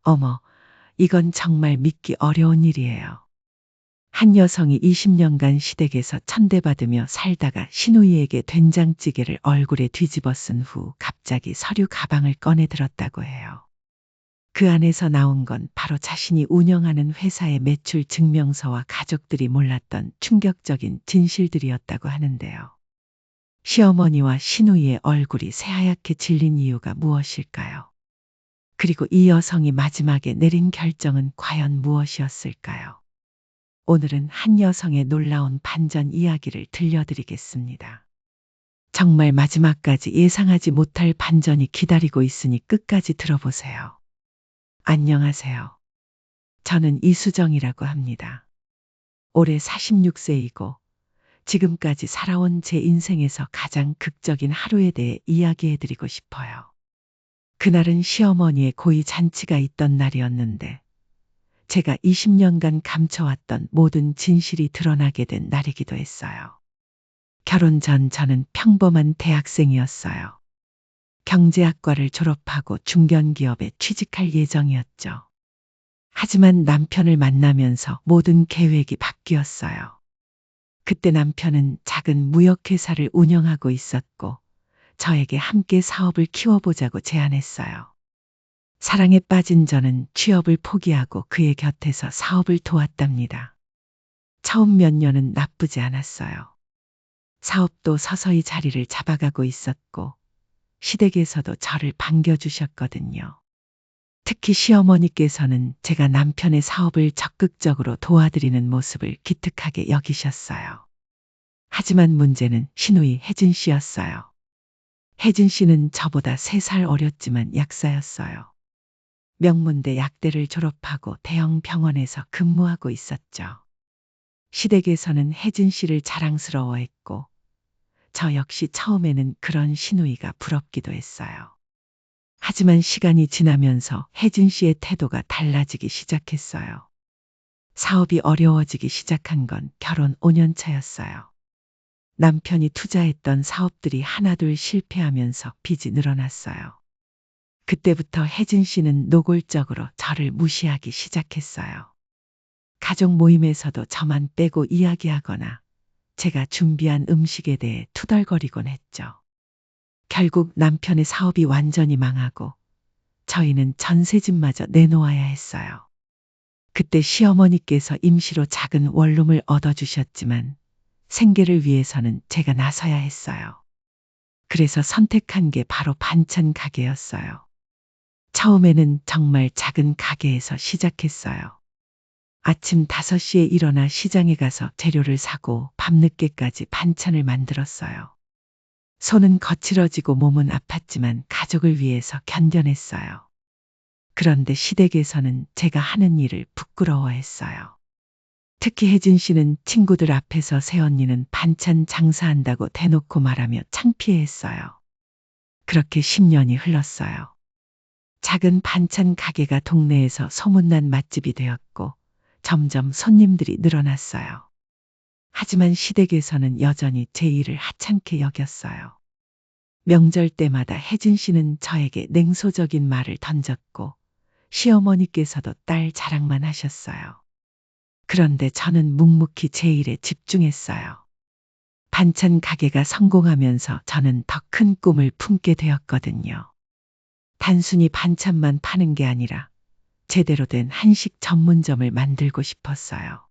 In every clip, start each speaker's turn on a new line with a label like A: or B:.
A: 어머, 이건 정말 믿기 어려운 일이에요. 한 여성이 20년간 시댁에서 천대받으며 살다가 시누이에게 된장찌개를 얼굴에 뒤집어 쓴 후 갑자기 서류 가방을 꺼내 들었다고 해요. 그 안에서 나온 건 바로 자신이 운영하는 회사의 매출 증명서와 가족들이 몰랐던 충격적인 진실들이었다고 하는데요. 시어머니와 시누이의 얼굴이 새하얗게 질린 이유가 무엇일까요? 그리고 이 여성이 마지막에 내린 결정은 과연 무엇이었을까요? 오늘은 한 여성의 놀라운 반전 이야기를 들려드리겠습니다. 정말 마지막까지 예상하지 못할 반전이 기다리고 있으니 끝까지 들어보세요. 안녕하세요. 저는 이수정이라고 합니다. 올해 46세이고 지금까지 살아온 제 인생에서 가장 극적인 하루에 대해 이야기해드리고 싶어요. 그날은 시어머니의 고이 잔치가 있던 날이었는데 제가 20년간 감춰왔던 모든 진실이 드러나게 된 날이기도 했어요. 결혼 전 저는 평범한 대학생이었어요. 경제학과를 졸업하고 중견기업에 취직할 예정이었죠. 하지만 남편을 만나면서 모든 계획이 바뀌었어요. 그때 남편은 작은 무역회사를 운영하고 있었고 저에게 함께 사업을 키워보자고 제안했어요. 사랑에 빠진 저는 취업을 포기하고 그의 곁에서 사업을 도왔답니다. 처음 몇 년은 나쁘지 않았어요. 사업도 서서히 자리를 잡아가고 있었고 시댁에서도 저를 반겨주셨거든요. 특히 시어머니께서는 제가 남편의 사업을 적극적으로 도와드리는 모습을 기특하게 여기셨어요. 하지만 문제는 시누이 혜진 씨였어요. 혜진 씨는 저보다 3살 어렸지만 약사였어요. 명문대 약대를 졸업하고 대형 병원에서 근무하고 있었죠. 시댁에서는 혜진 씨를 자랑스러워했고 저 역시 처음에는 그런 시누이가 부럽기도 했어요. 하지만 시간이 지나면서 혜진 씨의 태도가 달라지기 시작했어요. 사업이 어려워지기 시작한 건 결혼 5년 차였어요. 남편이 투자했던 사업들이 하나둘 실패하면서 빚이 늘어났어요. 그때부터 혜진 씨는 노골적으로 저를 무시하기 시작했어요. 가족 모임에서도 저만 빼고 이야기하거나 제가 준비한 음식에 대해 투덜거리곤 했죠. 결국 남편의 사업이 완전히 망하고 저희는 전세집마저 내놓아야 했어요. 그때 시어머니께서 임시로 작은 원룸을 얻어주셨지만 생계를 위해서는 제가 나서야 했어요. 그래서 선택한 게 바로 반찬 가게였어요. 처음에는 정말 작은 가게에서 시작했어요. 아침 5시에 일어나 시장에 가서 재료를 사고 밤늦게까지 반찬을 만들었어요. 손은 거칠어지고 몸은 아팠지만 가족을 위해서 견뎌냈어요. 그런데 시댁에서는 제가 하는 일을 부끄러워했어요. 특히 혜진 씨는 친구들 앞에서 새언니는 반찬 장사한다고 대놓고 말하며 창피해했어요. 그렇게 10년이 흘렀어요. 작은 반찬 가게가 동네에서 소문난 맛집이 되었고 점점 손님들이 늘어났어요. 하지만 시댁에서는 여전히 제 일을 하찮게 여겼어요. 명절 때마다 혜진 씨는 저에게 냉소적인 말을 던졌고 시어머니께서도 딸 자랑만 하셨어요. 그런데 저는 묵묵히 제 일에 집중했어요. 반찬 가게가 성공하면서 저는 더 큰 꿈을 품게 되었거든요. 단순히 반찬만 파는 게 아니라 제대로 된 한식 전문점을 만들고 싶었어요.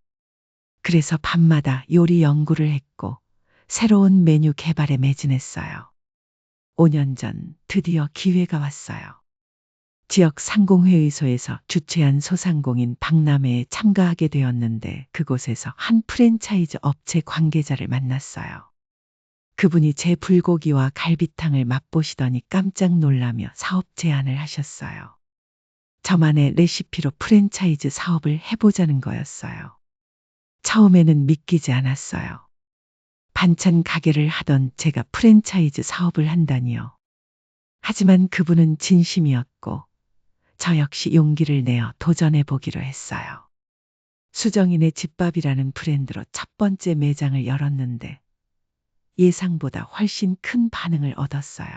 A: 그래서 밤마다 요리 연구를 했고 새로운 메뉴 개발에 매진했어요. 5년 전 드디어 기회가 왔어요. 지역 상공회의소에서 주최한 소상공인 박람회에 참가하게 되었는데 그곳에서 한 프랜차이즈 업체 관계자를 만났어요. 그분이 제 불고기와 갈비탕을 맛보시더니 깜짝 놀라며 사업 제안을 하셨어요. 저만의 레시피로 프랜차이즈 사업을 해보자는 거였어요. 처음에는 믿기지 않았어요. 반찬 가게를 하던 제가 프랜차이즈 사업을 한다니요. 하지만 그분은 진심이었고 저 역시 용기를 내어 도전해 보기로 했어요. 수정인의 집밥이라는 브랜드로 첫 번째 매장을 열었는데 예상보다 훨씬 큰 반응을 얻었어요.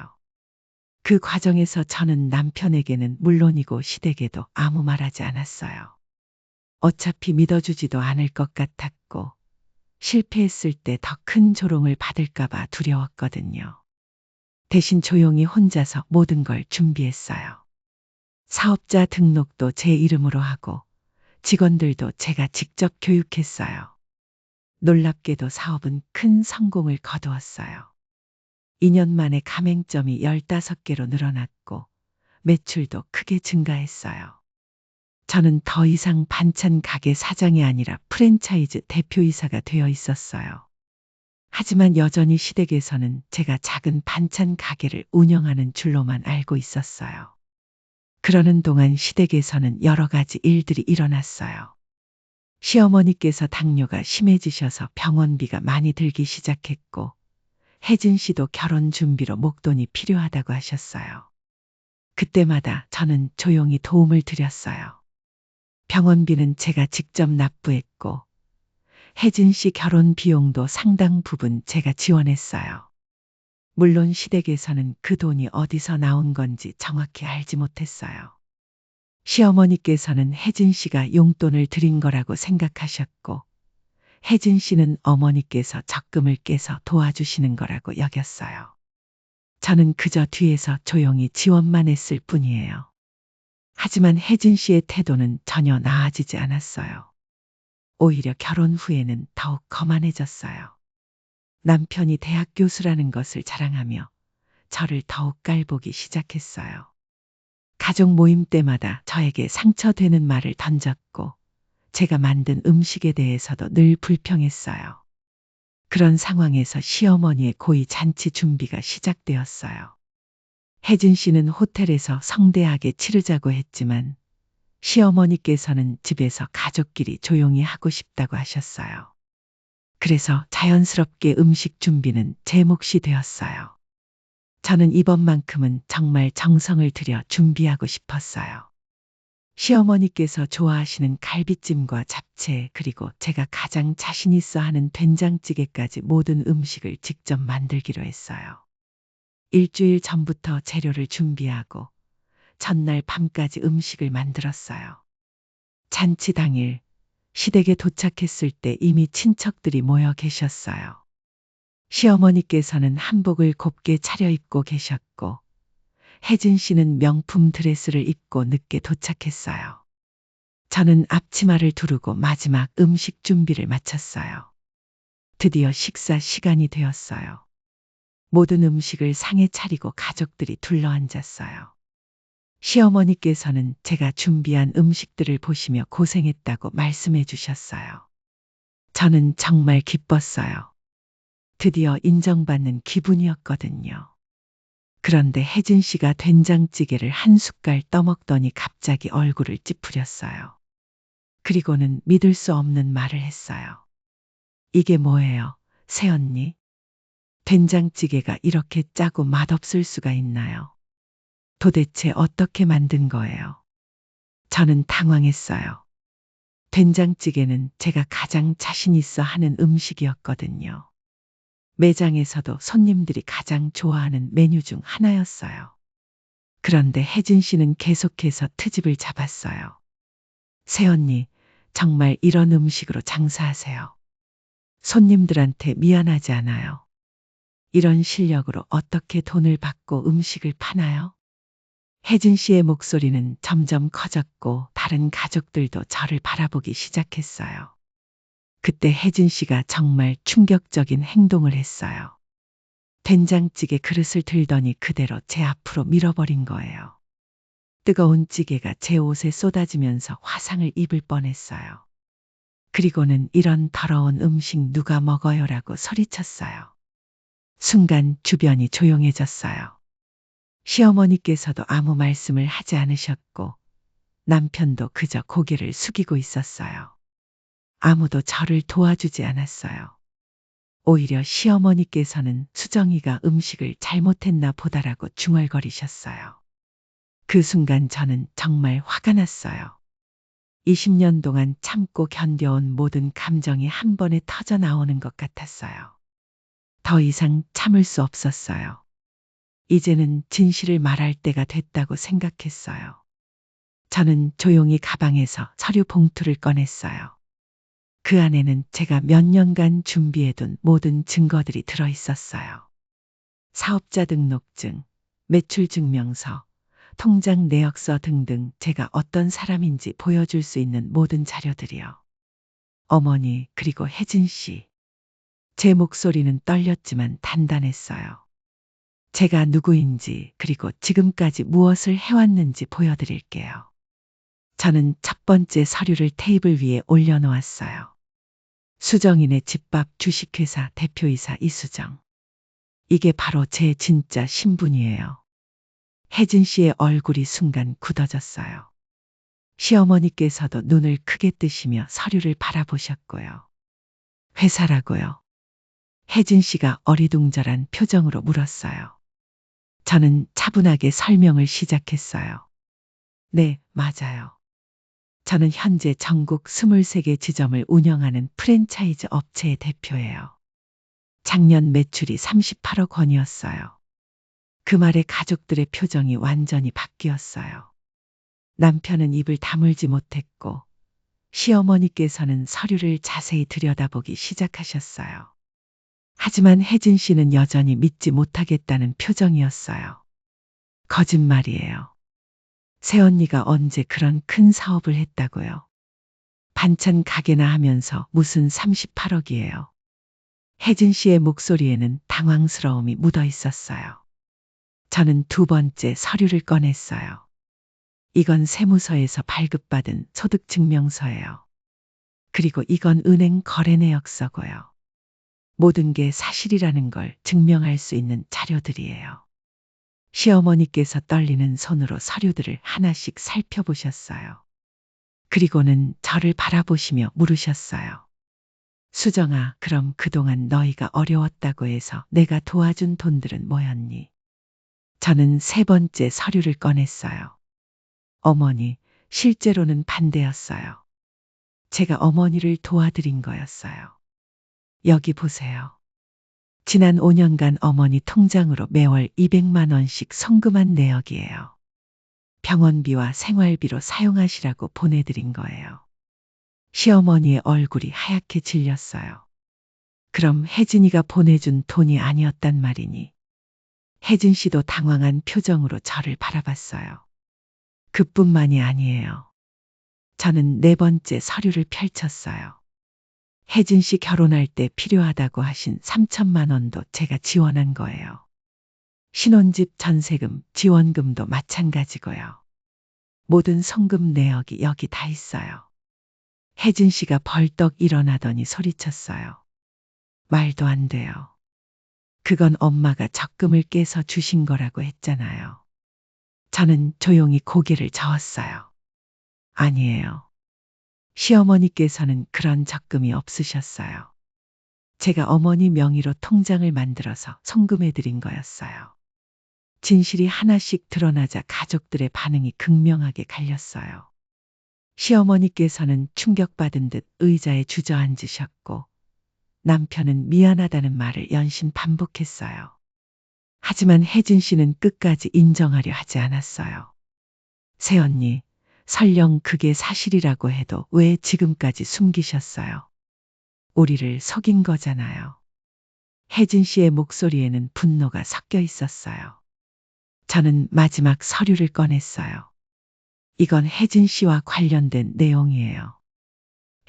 A: 그 과정에서 저는 남편에게는 물론이고 시댁에도 아무 말하지 않았어요. 어차피 믿어주지도 않을 것 같았고 실패했을 때 더 큰 조롱을 받을까봐 두려웠거든요. 대신 조용히 혼자서 모든 걸 준비했어요. 사업자 등록도 제 이름으로 하고 직원들도 제가 직접 교육했어요. 놀랍게도 사업은 큰 성공을 거두었어요. 2년 만에 가맹점이 15개로 늘어났고 매출도 크게 증가했어요. 저는 더 이상 반찬 가게 사장이 아니라 프랜차이즈 대표이사가 되어 있었어요. 하지만 여전히 시댁에서는 제가 작은 반찬 가게를 운영하는 줄로만 알고 있었어요. 그러는 동안 시댁에서는 여러 가지 일들이 일어났어요. 시어머니께서 당뇨가 심해지셔서 병원비가 많이 들기 시작했고, 혜진 씨도 결혼 준비로 목돈이 필요하다고 하셨어요. 그때마다 저는 조용히 도움을 드렸어요. 병원비는 제가 직접 납부했고, 혜진 씨 결혼 비용도 상당 부분 제가 지원했어요. 물론 시댁에서는 그 돈이 어디서 나온 건지 정확히 알지 못했어요. 시어머니께서는 혜진 씨가 용돈을 드린 거라고 생각하셨고, 혜진 씨는 어머니께서 적금을 깨서 도와주시는 거라고 여겼어요. 저는 그저 뒤에서 조용히 지원만 했을 뿐이에요. 하지만 혜진 씨의 태도는 전혀 나아지지 않았어요. 오히려 결혼 후에는 더욱 거만해졌어요. 남편이 대학 교수라는 것을 자랑하며 저를 더욱 깔보기 시작했어요. 가족 모임 때마다 저에게 상처되는 말을 던졌고 제가 만든 음식에 대해서도 늘 불평했어요. 그런 상황에서 시어머니의 고이 잔치 준비가 시작되었어요. 혜진 씨는 호텔에서 성대하게 치르자고 했지만 시어머니께서는 집에서 가족끼리 조용히 하고 싶다고 하셨어요. 그래서 자연스럽게 음식 준비는 제 몫이 되었어요. 저는 이번만큼은 정말 정성을 들여 준비하고 싶었어요. 시어머니께서 좋아하시는 갈비찜과 잡채 그리고 제가 가장 자신 있어 하는 된장찌개까지 모든 음식을 직접 만들기로 했어요. 일주일 전부터 재료를 준비하고 전날 밤까지 음식을 만들었어요. 잔치 당일 시댁에 도착했을 때 이미 친척들이 모여 계셨어요. 시어머니께서는 한복을 곱게 차려입고 계셨고 혜진 씨는 명품 드레스를 입고 늦게 도착했어요. 저는 앞치마를 두르고 마지막 음식 준비를 마쳤어요. 드디어 식사 시간이 되었어요. 모든 음식을 상에 차리고 가족들이 둘러앉았어요. 시어머니께서는 제가 준비한 음식들을 보시며 고생했다고 말씀해 주셨어요. 저는 정말 기뻤어요. 드디어 인정받는 기분이었거든요. 그런데 혜진 씨가 된장찌개를 한 숟갈 떠먹더니 갑자기 얼굴을 찌푸렸어요. 그리고는 믿을 수 없는 말을 했어요. 이게 뭐예요, 새언니? 된장찌개가 이렇게 짜고 맛없을 수가 있나요? 도대체 어떻게 만든 거예요? 저는 당황했어요. 된장찌개는 제가 가장 자신 있어 하는 음식이었거든요. 매장에서도 손님들이 가장 좋아하는 메뉴 중 하나였어요. 그런데 혜진 씨는 계속해서 트집을 잡았어요. 새언니, 정말 이런 음식으로 장사하세요. 손님들한테 미안하지 않아요. 이런 실력으로 어떻게 돈을 받고 음식을 파나요? 혜진 씨의 목소리는 점점 커졌고 다른 가족들도 저를 바라보기 시작했어요. 그때 혜진 씨가 정말 충격적인 행동을 했어요. 된장찌개 그릇을 들더니 그대로 제 앞으로 밀어버린 거예요. 뜨거운 찌개가 제 옷에 쏟아지면서 화상을 입을 뻔했어요. 그리고는 이런 더러운 음식 누가 먹어요라고 소리쳤어요. 순간 주변이 조용해졌어요. 시어머니께서도 아무 말씀을 하지 않으셨고 남편도 그저 고개를 숙이고 있었어요. 아무도 저를 도와주지 않았어요. 오히려 시어머니께서는 수정이가 음식을 잘못했나 보다라고 중얼거리셨어요. 그 순간 저는 정말 화가 났어요. 20년 동안 참고 견뎌온 모든 감정이 한 번에 터져 나오는 것 같았어요. 더 이상 참을 수 없었어요. 이제는 진실을 말할 때가 됐다고 생각했어요. 저는 조용히 가방에서 서류 봉투를 꺼냈어요. 그 안에는 제가 몇 년간 준비해둔 모든 증거들이 들어 있었어요. 사업자 등록증, 매출 증명서, 통장 내역서 등등 제가 어떤 사람인지 보여줄 수 있는 모든 자료들이요. 어머니, 그리고 혜진 씨. 제 목소리는 떨렸지만 단단했어요. 제가 누구인지, 그리고 지금까지 무엇을 해왔는지 보여드릴게요. 저는 첫 번째 서류를 테이블 위에 올려놓았어요. 수정인의 집밥 주식회사 대표이사 이수정. 이게 바로 제 진짜 신분이에요. 혜진 씨의 얼굴이 순간 굳어졌어요. 시어머니께서도 눈을 크게 뜨시며 서류를 바라보셨고요. 회사라고요. 혜진 씨가 어리둥절한 표정으로 물었어요. 저는 차분하게 설명을 시작했어요. 네, 맞아요. 저는 현재 전국 23개 지점을 운영하는 프랜차이즈 업체의 대표예요. 작년 매출이 38억 원이었어요. 그 말에 가족들의 표정이 완전히 바뀌었어요. 남편은 입을 다물지 못했고 시어머니께서는 서류를 자세히 들여다보기 시작하셨어요. 하지만 혜진 씨는 여전히 믿지 못하겠다는 표정이었어요. 거짓말이에요. 새언니가 언제 그런 큰 사업을 했다고요? 반찬 가게나 하면서 무슨 38억이에요. 혜진 씨의 목소리에는 당황스러움이 묻어 있었어요. 저는 두 번째 서류를 꺼냈어요. 이건 세무서에서 발급받은 소득증명서예요. 그리고 이건 은행 거래내역서고요. 모든 게 사실이라는 걸 증명할 수 있는 자료들이에요. 시어머니께서 떨리는 손으로 서류들을 하나씩 살펴보셨어요. 그리고는 저를 바라보시며 물으셨어요. 수정아, 그럼 그동안 너희가 어려웠다고 해서 내가 도와준 돈들은 뭐였니? 저는 세 번째 서류를 꺼냈어요. 어머니, 실제로는 반대였어요. 제가 어머니를 도와드린 거였어요. 여기 보세요. 지난 5년간 어머니 통장으로 매월 200만 원씩 송금한 내역이에요. 병원비와 생활비로 사용하시라고 보내드린 거예요. 시어머니의 얼굴이 하얗게 질렸어요. 그럼 혜진이가 보내준 돈이 아니었단 말이니? 혜진 씨도 당황한 표정으로 저를 바라봤어요. 그뿐만이 아니에요. 저는 네 번째 서류를 펼쳤어요. 혜진 씨 결혼할 때 필요하다고 하신 3천만 원도 제가 지원한 거예요. 신혼집 전세금, 지원금도 마찬가지고요. 모든 송금 내역이 여기 다 있어요. 혜진 씨가 벌떡 일어나더니 소리쳤어요. 말도 안 돼요. 그건 엄마가 적금을 깨서 주신 거라고 했잖아요. 저는 조용히 고개를 저었어요. 아니에요. 시어머니께서는 그런 적금이 없으셨어요. 제가 어머니 명의로 통장을 만들어서 송금해 드린 거였어요. 진실이 하나씩 드러나자 가족들의 반응이 극명하게 갈렸어요. 시어머니께서는 충격받은 듯 의자에 주저앉으셨고 남편은 미안하다는 말을 연신 반복했어요. 하지만 혜진 씨는 끝까지 인정하려 하지 않았어요. 새언니, 설령 그게 사실이라고 해도 왜 지금까지 숨기셨어요? 우리를 속인 거잖아요. 혜진 씨의 목소리에는 분노가 섞여 있었어요. 저는 마지막 서류를 꺼냈어요. 이건 혜진 씨와 관련된 내용이에요.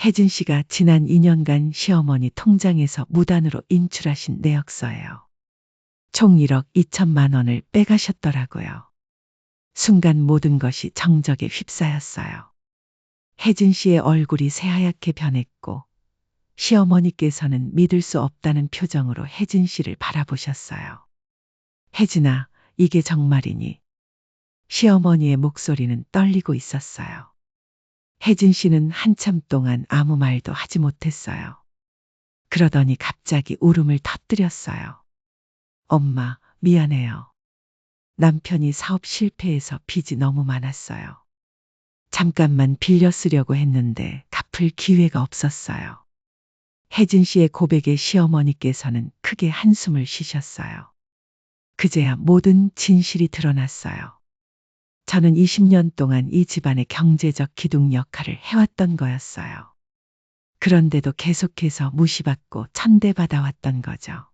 A: 혜진 씨가 지난 2년간 시어머니 통장에서 무단으로 인출하신 내역서예요. 총 1억 2천만 원을 빼가셨더라고요. 순간 모든 것이 정적에 휩싸였어요. 혜진 씨의 얼굴이 새하얗게 변했고 시어머니께서는 믿을 수 없다는 표정으로 혜진 씨를 바라보셨어요. 혜진아, 이게 정말이니? 시어머니의 목소리는 떨리고 있었어요. 혜진 씨는 한참 동안 아무 말도 하지 못했어요. 그러더니 갑자기 울음을 터뜨렸어요. 엄마, 미안해요. 남편이 사업 실패해서 빚이 너무 많았어요. 잠깐만 빌려 쓰려고 했는데 갚을 기회가 없었어요. 혜진 씨의 고백에 시어머니께서는 크게 한숨을 쉬셨어요. 그제야 모든 진실이 드러났어요. 저는 20년 동안 이 집안의 경제적 기둥 역할을 해왔던 거였어요. 그런데도 계속해서 무시받고 천대받아왔던 거죠.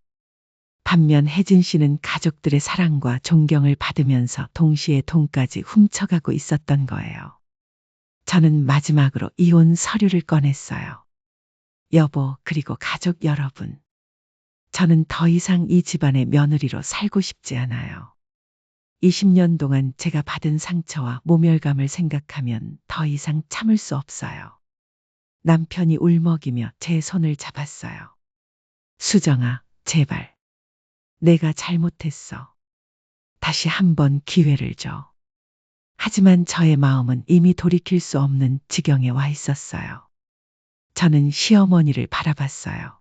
A: 반면 혜진 씨는 가족들의 사랑과 존경을 받으면서 동시에 돈까지 훔쳐가고 있었던 거예요. 저는 마지막으로 이혼 서류를 꺼냈어요. 여보, 그리고 가족 여러분. 저는 더 이상 이 집안의 며느리로 살고 싶지 않아요. 20년 동안 제가 받은 상처와 모멸감을 생각하면 더 이상 참을 수 없어요. 남편이 울먹이며 제 손을 잡았어요. 수정아, 제발. 내가 잘못했어. 다시 한번 기회를 줘. 하지만 저의 마음은 이미 돌이킬 수 없는 지경에 와 있었어요. 저는 시어머니를 바라봤어요.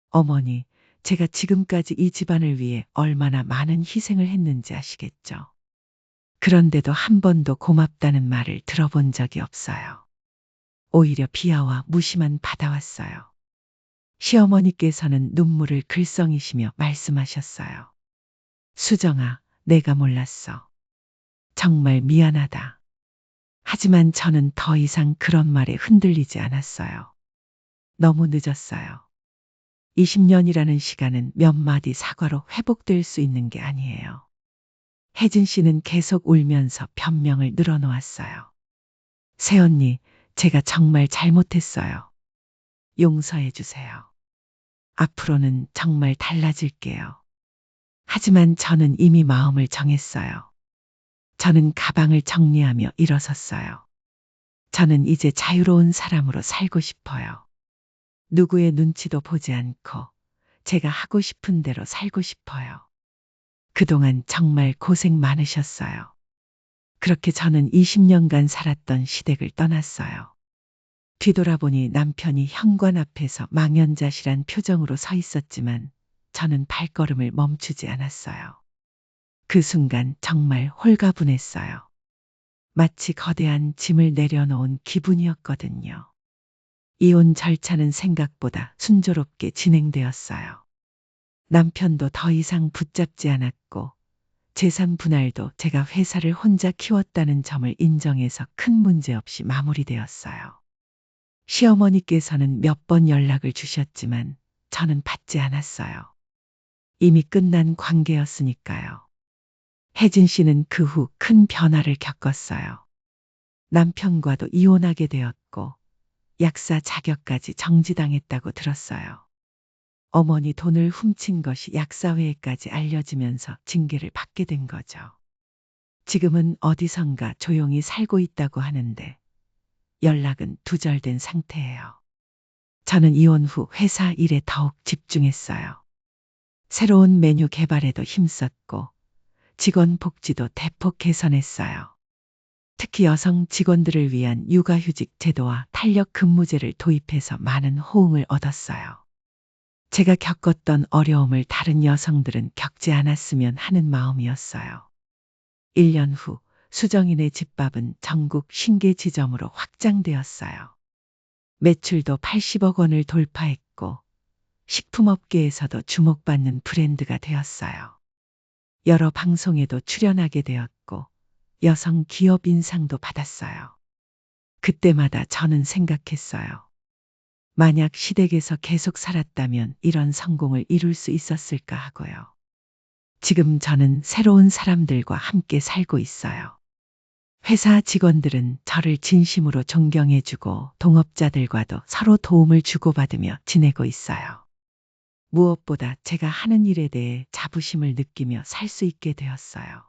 A: 어머니, 제가 지금까지 이 집안을 위해 얼마나 많은 희생을 했는지 아시겠죠? 그런데도 한 번도 고맙다는 말을 들어본 적이 없어요. 오히려 비하와 무시만 받아왔어요. 시어머니께서는 눈물을 글썽이시며 말씀하셨어요. 수정아, 내가 몰랐어. 정말 미안하다. 하지만 저는 더 이상 그런 말에 흔들리지 않았어요. 너무 늦었어요. 20년이라는 시간은 몇 마디 사과로 회복될 수 있는 게 아니에요. 혜진 씨는 계속 울면서 변명을 늘어놓았어요. 새언니, 제가 정말 잘못했어요. 용서해 주세요. 앞으로는 정말 달라질게요. 하지만 저는 이미 마음을 정했어요. 저는 가방을 정리하며 일어섰어요. 저는 이제 자유로운 사람으로 살고 싶어요. 누구의 눈치도 보지 않고 제가 하고 싶은 대로 살고 싶어요. 그동안 정말 고생 많으셨어요. 그렇게 저는 20년간 살았던 시댁을 떠났어요. 뒤돌아보니 남편이 현관 앞에서 망연자실한 표정으로 서 있었지만 저는 발걸음을 멈추지 않았어요. 그 순간 정말 홀가분했어요. 마치 거대한 짐을 내려놓은 기분이었거든요. 이혼 절차는 생각보다 순조롭게 진행되었어요. 남편도 더 이상 붙잡지 않았고 재산 분할도 제가 회사를 혼자 키웠다는 점을 인정해서 큰 문제 없이 마무리되었어요. 시어머니께서는 몇 번 연락을 주셨지만 저는 받지 않았어요. 이미 끝난 관계였으니까요. 혜진 씨는 그 후 큰 변화를 겪었어요. 남편과도 이혼하게 되었고 약사 자격까지 정지당했다고 들었어요. 어머니 돈을 훔친 것이 약사회에까지 알려지면서 징계를 받게 된 거죠. 지금은 어디선가 조용히 살고 있다고 하는데 연락은 두절된 상태예요. 저는 이혼 후 회사 일에 더욱 집중했어요. 새로운 메뉴 개발에도 힘썼고 직원 복지도 대폭 개선했어요. 특히 여성 직원들을 위한 육아휴직 제도와 탄력 근무제를 도입해서 많은 호응을 얻었어요. 제가 겪었던 어려움을 다른 여성들은 겪지 않았으면 하는 마음이었어요. 1년 후 수정이네 집밥은 전국 신계 지점으로 확장되었어요. 매출도 80억 원을 돌파했고 식품업계에서도 주목받는 브랜드가 되었어요. 여러 방송에도 출연하게 되었고 여성 기업 인상도 받았어요. 그때마다 저는 생각했어요. 만약 시댁에서 계속 살았다면 이런 성공을 이룰 수 있었을까 하고요. 지금 저는 새로운 사람들과 함께 살고 있어요. 회사 직원들은 저를 진심으로 존경해주고 동업자들과도 서로 도움을 주고받으며 지내고 있어요. 무엇보다 제가 하는 일에 대해 자부심을 느끼며 살 수 있게 되었어요.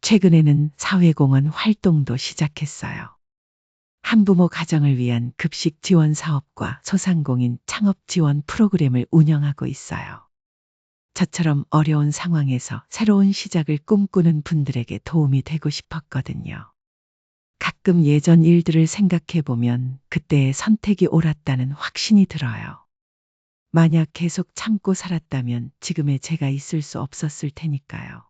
A: 최근에는 사회공헌 활동도 시작했어요. 한부모 가정을 위한 급식 지원 사업과 소상공인 창업 지원 프로그램을 운영하고 있어요. 저처럼 어려운 상황에서 새로운 시작을 꿈꾸는 분들에게 도움이 되고 싶었거든요. 가끔 예전 일들을 생각해 보면 그때의 선택이 옳았다는 확신이 들어요. 만약 계속 참고 살았다면 지금의 제가 있을 수 없었을 테니까요.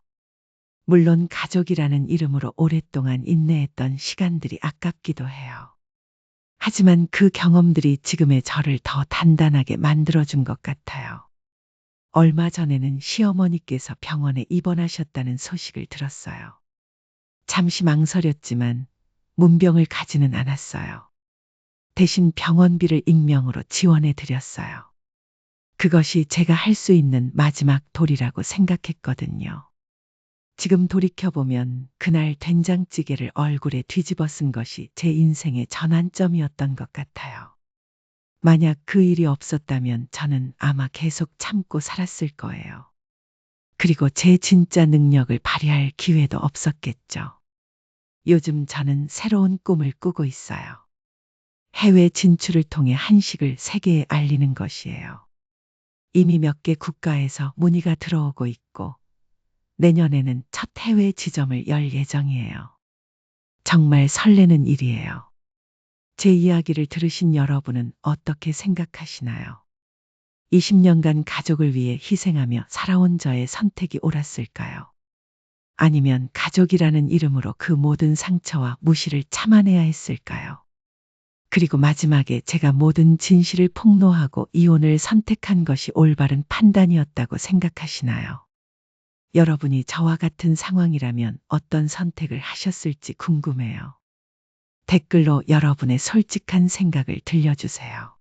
A: 물론 가족이라는 이름으로 오랫동안 인내했던 시간들이 아깝기도 해요. 하지만 그 경험들이 지금의 저를 더 단단하게 만들어준 것 같아요. 얼마 전에는 시어머니께서 병원에 입원하셨다는 소식을 들었어요. 잠시 망설였지만 문병을 가지는 않았어요. 대신 병원비를 익명으로 지원해 드렸어요. 그것이 제가 할 수 있는 마지막 도리라고 생각했거든요. 지금 돌이켜보면 그날 된장찌개를 얼굴에 뒤집어 쓴 것이 제 인생의 전환점이었던 것 같아요. 만약 그 일이 없었다면 저는 아마 계속 참고 살았을 거예요. 그리고 제 진짜 능력을 발휘할 기회도 없었겠죠. 요즘 저는 새로운 꿈을 꾸고 있어요. 해외 진출을 통해 한식을 세계에 알리는 것이에요. 이미 몇 개 국가에서 문의가 들어오고 있고 내년에는 첫 해외 지점을 열 예정이에요. 정말 설레는 일이에요. 제 이야기를 들으신 여러분은 어떻게 생각하시나요? 20년간 가족을 위해 희생하며 살아온 저의 선택이 옳았을까요? 아니면 가족이라는 이름으로 그 모든 상처와 무시를 참아내야 했을까요? 그리고 마지막에 제가 모든 진실을 폭로하고 이혼을 선택한 것이 올바른 판단이었다고 생각하시나요? 여러분이 저와 같은 상황이라면 어떤 선택을 하셨을지 궁금해요. 댓글로 여러분의 솔직한 생각을 들려주세요.